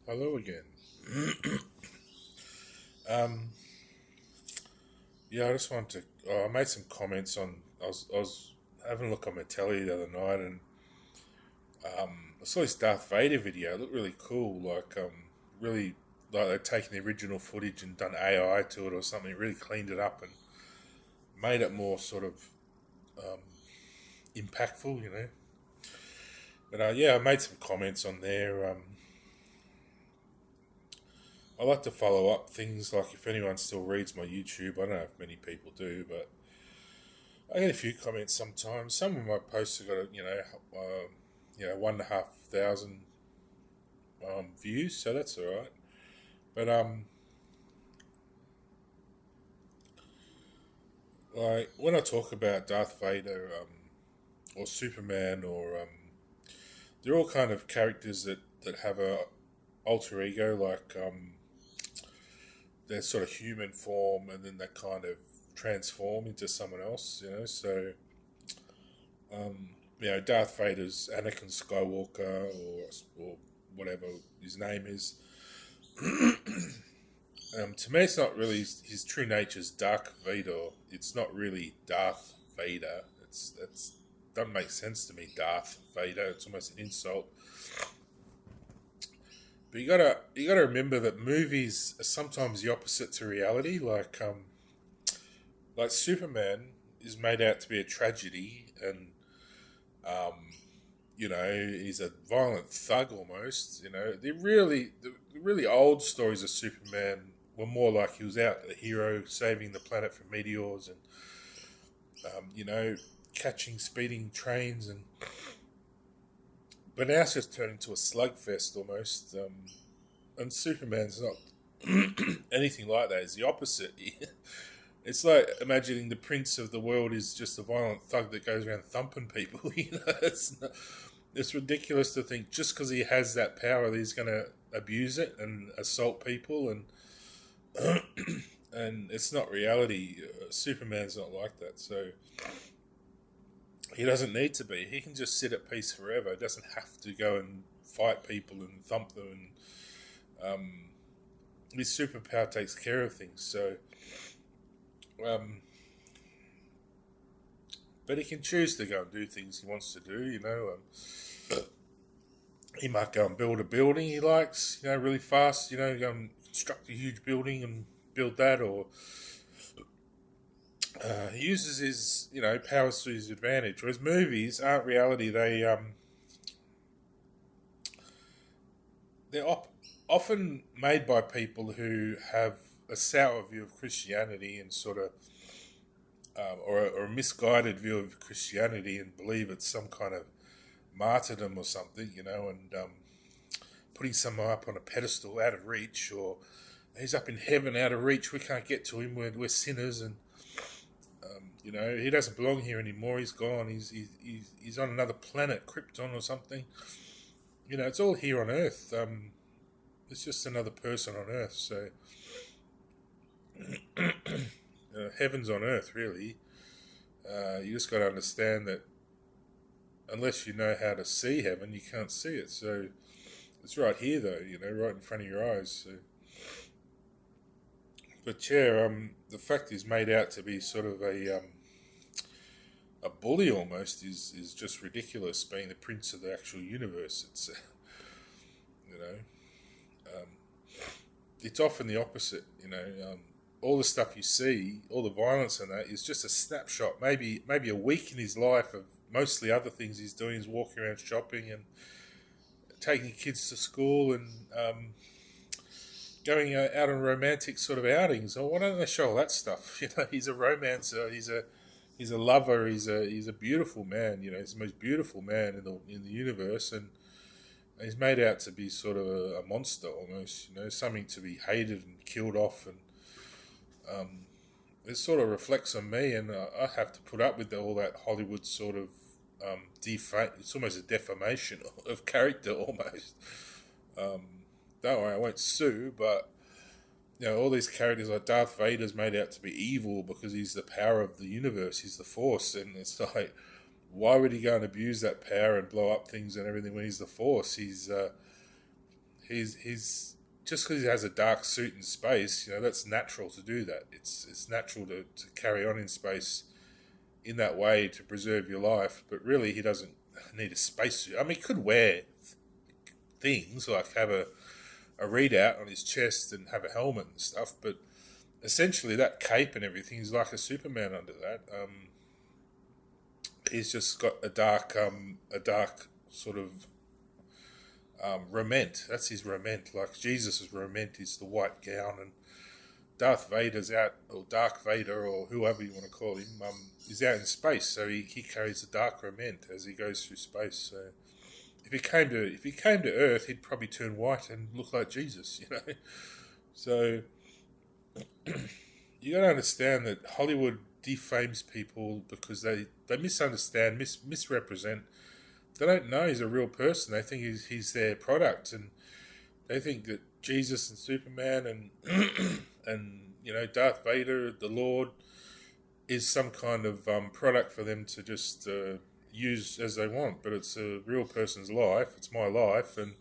Hello again. um, yeah, I just wanted to. I made some comments on. I was having a look on my telly the other night, and I saw this Darth Vader video. It looked really cool. Really like they'd taken the original footage and done AI to it or something. Really cleaned it up and made it more sort of um, impactful. But yeah, I made some comments on there. I like to follow up things like if anyone still reads my YouTube. I don't know if many people do, but I get a few comments sometimes. Some of my posts have got uh, 1,500 views, so that's all right. But like when I talk about Darth Vader or Superman they're all kind of characters that have a alter ego, like they're sort of human form, and then they kind of transform into someone else. Um, Darth Vader's Anakin Skywalker or whatever his name is. To me, it's not really his true nature's Dark Vader. It's not really Darth Vader. It's doesn't make sense to me. Darth Vader. It's almost an insult. But you gotta remember that movies are sometimes the opposite to reality. Like Superman is made out to be a tragedy, and um, he's a violent thug almost. The really old stories of Superman were more like he was out a hero saving the planet from meteors and catching speeding trains but now it's just turned into a slugfest almost. And Superman's not anything like that. It's the opposite. It's like imagining the prince of the world is just a violent thug that goes around thumping people. It's ridiculous to think just because he has that power, that he's going to abuse it and assault people, and it's not reality. Superman's not like that, so he doesn't need to be. He can just sit at peace forever. He doesn't have to go and fight people and thump them. And his superpower takes care of things. Um, but he can choose to go and do things he wants to do. He might go and build a building he likes, really fast. Go and construct a huge building and build that, or he uses his powers to his advantage. Whereas movies aren't reality. They're often made by people who have a sour view of Christianity and sort of or a misguided view of Christianity and believe it's some kind of martyrdom or something, and putting someone up on a pedestal out of reach, or he's up in heaven out of reach. We can't get to him. We're sinners, and he doesn't belong here anymore. He's gone. He's on another planet, Krypton or something. It's all here on Earth. It's just another person on Earth. So heaven's on Earth, really. You just got to understand that unless you know how to see heaven, you can't see it. So it's right here, though. Right in front of your eyes. So. But yeah, the fact is made out to be sort of a bully almost is just ridiculous. Being the prince of the actual universe, you know, um, it's often the opposite. All the stuff you see, all the violence and that is just a snapshot. Maybe a week in his life of mostly other things he's doing is walking around shopping and taking kids to school and going out on romantic sort of outings. Or why don't they show all that stuff? He's a romancer. He's a lover. He's a beautiful man. He's the most beautiful man in the universe, and he's made out to be sort of a monster almost. Something to be hated and killed off, and it sort of reflects on me, and I have to put up with all that Hollywood sort of it's almost a defamation of character almost. Um, don't worry, I won't sue, but all these characters like Darth Vader's made out to be evil because he's the power of the universe, he's the Force, and it's like, why would he go and abuse that power and blow up things and everything when he's the Force? he's just because he has a dark suit in space, that's natural to do that. It's natural to carry on in space in that way to preserve your life. But really, he doesn't need a spacesuit. I mean, he could wear things like have a readout on his chest and have a helmet and stuff, but essentially that cape and everything is like a Superman under that. He's just got a dark sort of raiment. That's his raiment. Like Jesus' raiment is the white gown, and Darth Vader's out, or Dark Vader, or whoever you want to call him, is out in space. So he carries a dark raiment as he goes through space. So if he came to Earth, he'd probably turn white and look like Jesus. So you got to understand that Hollywood defames people because they misunderstand, misrepresent. They don't know he's a real person. They think he's their product, and they think that Jesus and Superman and and Darth Vader, the Lord, is some kind of product for them to just use as they want. But it's a real person's life. It's my life, and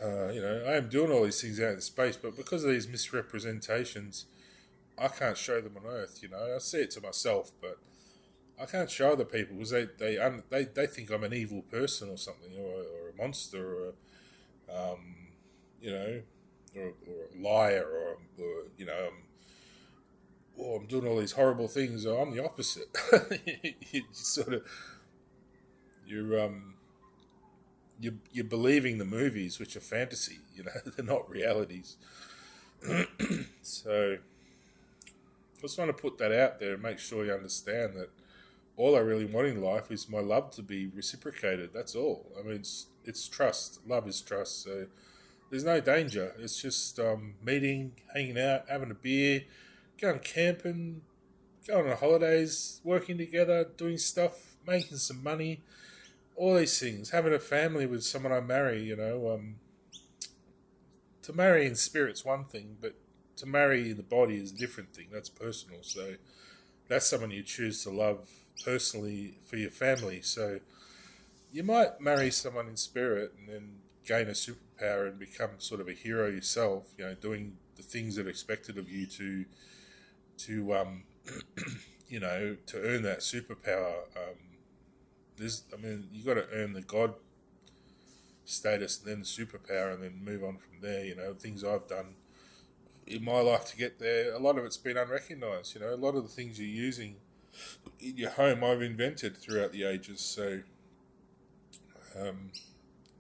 I am doing all these things out in space. But because of these misrepresentations, I can't show them on Earth. I see it to myself, but I can't show other people because they think I'm an evil person or something, or a monster, or or a liar, or I'm doing all these horrible things. Or I'm the opposite. you sort of you're believing the movies, which are fantasy. They're not realities. So I just want to put that out there and make sure you understand that all I really want in life is my love to be reciprocated. That's all. I mean, it's trust. Love is trust. So there's no danger. It's just meeting, hanging out, having a beer, going camping, going on holidays, working together, doing stuff, making some money, all these things. Having a family with someone I marry, to marry in spirit's one thing, but to marry in the body is a different thing. That's personal. So that's someone you choose to love personally for your family. So you might marry someone in spirit and then gain a superpower and become sort of a hero yourself, doing the things that are expected of you to to earn that superpower. You got to earn the God status and then the superpower and then move on from there. Things I've done in my life to get there, a lot of it's been unrecognised. A lot of the things you're using in your home I've invented throughout the ages. So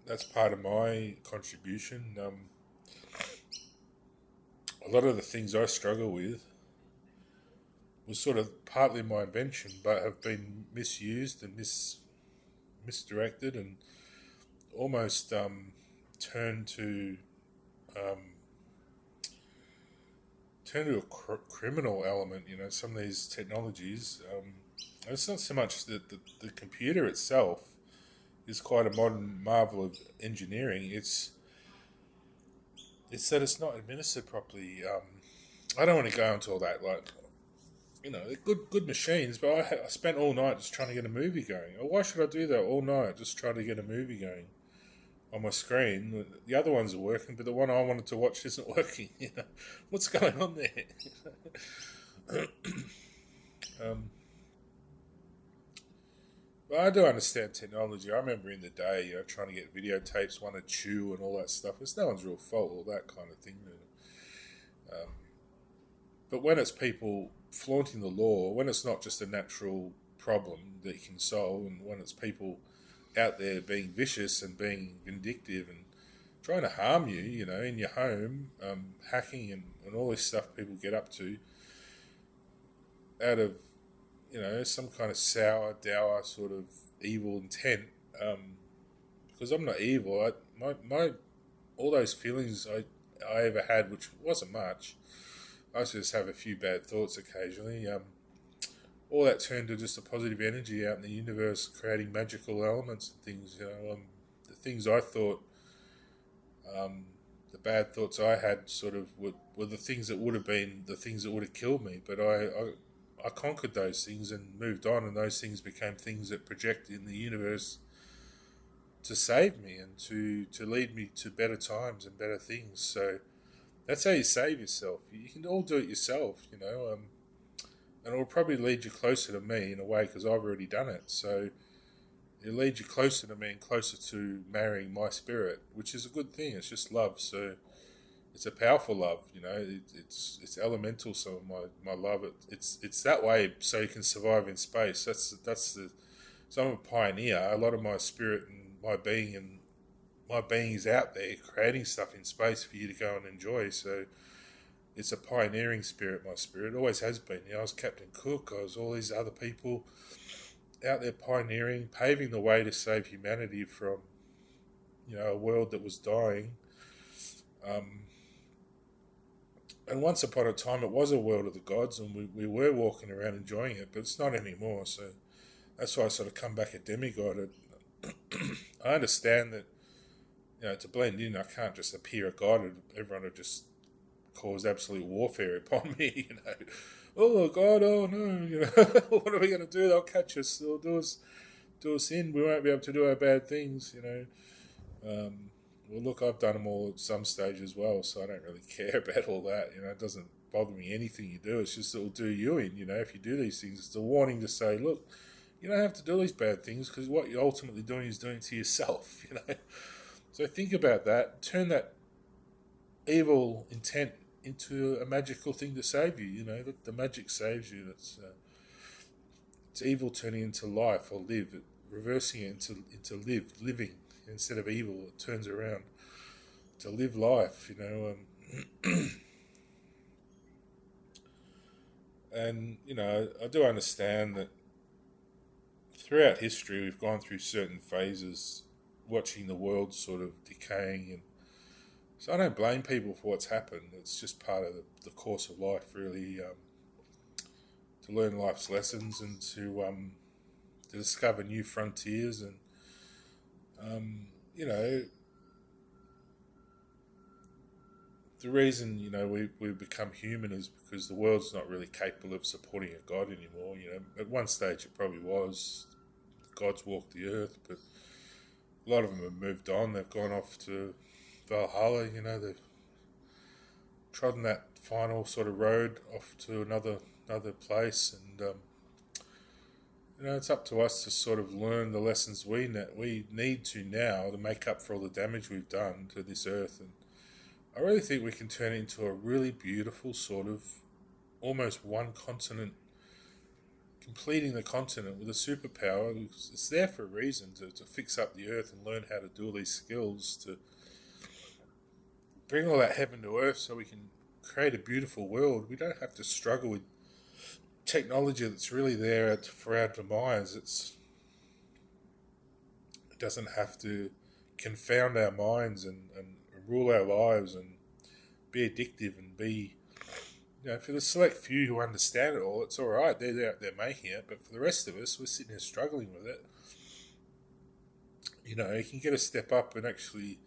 that's part of my contribution. A lot of the things I struggle with was sort of partly my invention, but have been misused and misdirected and almost turned to a criminal element. Some of these technologies. It's not so much that the computer itself is quite a modern marvel of engineering. It's that it's not administered properly. I don't want to go into all that. They're good machines, but I spent all night just trying to get a movie going. Or why should I do that all night, just trying to get a movie going on my screen? The other ones are working, but the one I wanted to watch isn't working. What's going on there? But I do understand technology. I remember in the day, trying to get videotapes, one to chew and all that stuff. It's no one's real fault, all that kind of thing. But when it's people flaunting the law, when it's not just a natural problem that you can solve, and when it's people out there being vicious and being vindictive and trying to harm you, in your home, hacking and all this stuff people get up to out of, some kind of sour, dour sort of evil intent. Because I'm not evil. My all those feelings I ever had, which wasn't much. I just have a few bad thoughts occasionally. All that turned to just a positive energy out in the universe, creating magical elements and things. The things I thought, the bad thoughts I had, sort of were the things that would have been the things that would have killed me. But I conquered those things and moved on, and those things became things that project in the universe to save me and to lead me to better times and better things. So that's how you save yourself. You can all do it yourself, and it'll probably lead you closer to me in a way because I've already done it. So it leads you closer to me and closer to marrying my spirit, which is a good thing. It's just love. So it's a powerful love, it's elemental. So my love, it's that way so you can survive in space. That's the So I'm a pioneer. A lot of my spirit and my being is out there creating stuff in space for you to go and enjoy. So it's a pioneering spirit. My spirit always has been. I was Captain Cook. I was all these other people out there pioneering, paving the way to save humanity from a world that was dying. Um, and once upon a time, it was a world of the gods, and we were walking around enjoying it, but it's not anymore. So that's why I sort of come back a demigod. I understand that, to blend in, I can't just appear a god and everyone would just cause absolute warfare upon me, Oh God, oh no, what are we going to do? They'll catch us. They'll do us in. We won't be able to do our bad things. Well, look, I've done them all at some stage as well, so I don't really care about all that. It doesn't bother me anything you do. It's just it'll do you in. If you do these things, it's a warning to say, look, you don't have to do these bad things because what you're ultimately doing is doing to yourself. So think about that. Turn that evil intent into a magical thing to save you. The magic saves you. It's evil turning into life or live, reversing it into living instead of evil. It turns around to live life. And I do understand that throughout history we've gone through certain phases, watching the world sort of decaying, and so I don't blame people for what's happened. It's just part of the course of life, really, to learn life's lessons and to discover new frontiers. And the reason we become human is because the world's not really capable of supporting a god anymore. At one stage it probably was. The gods walked the earth, but a lot of them have moved on. They've gone off to Valhalla. They've trodden that final sort of road off to another place, and it's up to us to sort of learn the lessons we need to now to make up for all the damage we've done to this earth. And I really think we can turn it into a really beautiful sort of almost one continent, completing the continent with a superpower. It's there for a reason, to fix up the earth and learn how to do all these skills to bring all that heaven to earth so we can create a beautiful world. We don't have to struggle with technology that's really there for our demise. It doesn't have to confound our minds and rule our lives and be addictive and be, for the select few who understand it all, it's all right. They're making it, but for the rest of us, we're sitting here struggling with it. You can get a step up and actually,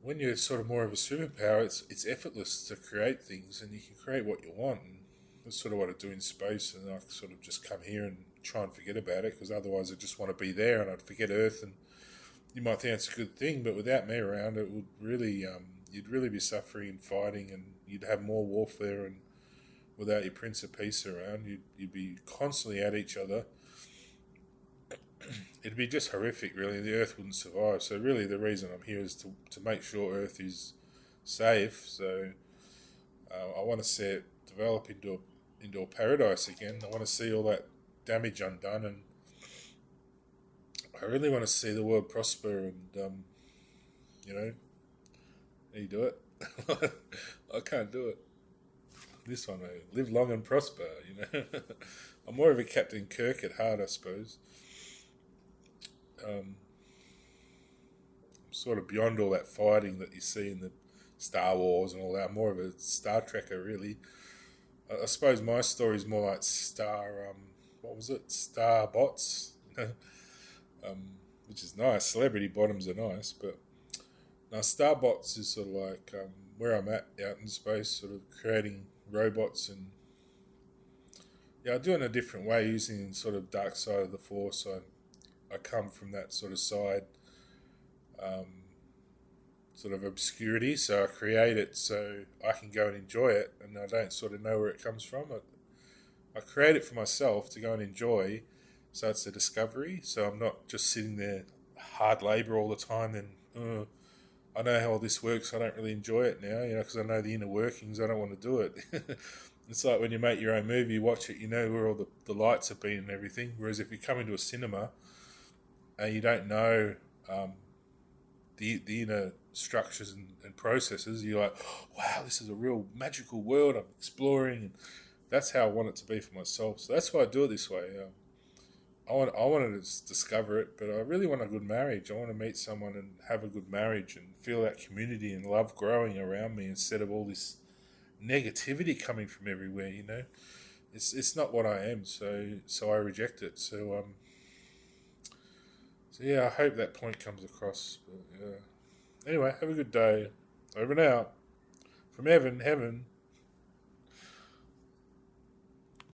when you're sort of more of a superpower, it's effortless to create things, and you can create what you want. And that's sort of what I do in space, and I sort of just come here and try and forget about it, because otherwise I just want to be there and I'd forget Earth. And you might think it's a good thing, but without me around, it would really, you'd really be suffering and fighting, and you'd have more warfare. And without your Prince of Peace around, you'd be constantly at each other. It'd be just horrific, really. The Earth wouldn't survive. So really the reason I'm here is to make sure Earth is safe. So I want to see it develop into a paradise again. I want to see all that damage undone, and I really want to see the world prosper. And you do it. I can't do it. This one, live long and prosper. I'm more of a Captain Kirk at heart, I suppose. I'm sort of beyond all that fighting that you see in the Star Wars and all that. I'm more of a Star Trekker, really. I suppose my story is more like Star Bots, which is nice. Celebrity bottoms are nice, but now Star Bots is sort of like where I'm at out in space, sort of creating robots, and I do it in a different way, using sort of dark side of the Force. I come from that sort of side, um, sort of obscurity. So I create it so I can go and enjoy it, and I don't sort of know where it comes from. I create it for myself to go and enjoy. So it's a discovery. So I'm not just sitting there hard labor all the time. Then I know how all this works. I don't really enjoy it now, because I know the inner workings. I don't want to do it. It's like when you make your own movie, you watch it, you know where all the lights have been and everything. Whereas if you come into a cinema and you don't know um, the inner structures and processes, you're like, oh, wow, this is a real magical world I'm exploring. And that's how I want it to be for myself. So that's why I do it this way. I want to discover it, but I really want a good marriage. I want to meet someone and have a good marriage and feel that community and love growing around me instead of all this negativity coming from everywhere. It's not what I am, so I reject it. So yeah, I hope that point comes across. But, anyway, have a good day. Over and out from heaven.